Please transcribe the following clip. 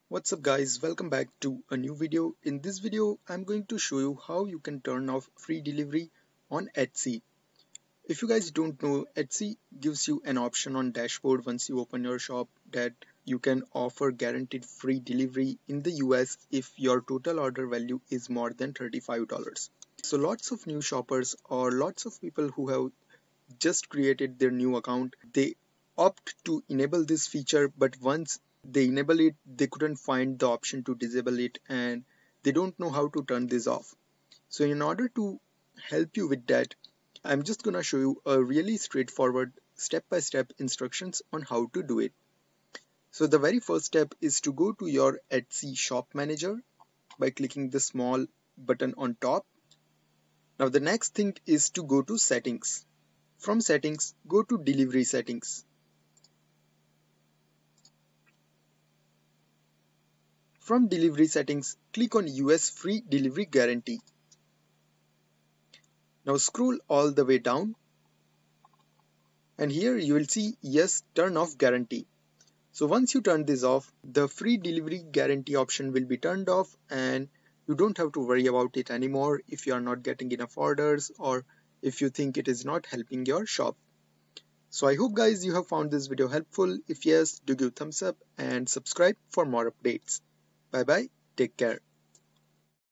What's up guys, welcome back to a new video. In this video I'm going to show you how you can turn off free delivery on Etsy. If you guys don't know, Etsy gives you an option on dashboard once you open your shop that you can offer guaranteed free delivery in the US if your total order value is more than $35. So lots of new shoppers or lots of people who have just created their new account, they opt to enable this feature, but once they enable it they couldn't find the option to disable it and they don't know how to turn this off. So in order to help you with that, I'm just gonna show you a really straightforward step-by-step instructions on how to do it. So the very first step is to go to your Etsy shop manager by clicking the small button on top. Now the next thing is to go to settings. From settings, go to delivery settings. From delivery settings, click on US free delivery guarantee. Now scroll all the way down and here you will see yes, turn off guarantee. So once you turn this off, the free delivery guarantee option will be turned off and you don't have to worry about it anymore if you are not getting enough orders or if you think it is not helping your shop. So I hope guys you have found this video helpful. If yes, do give thumbs up and subscribe for more updates. Bye bye, take care.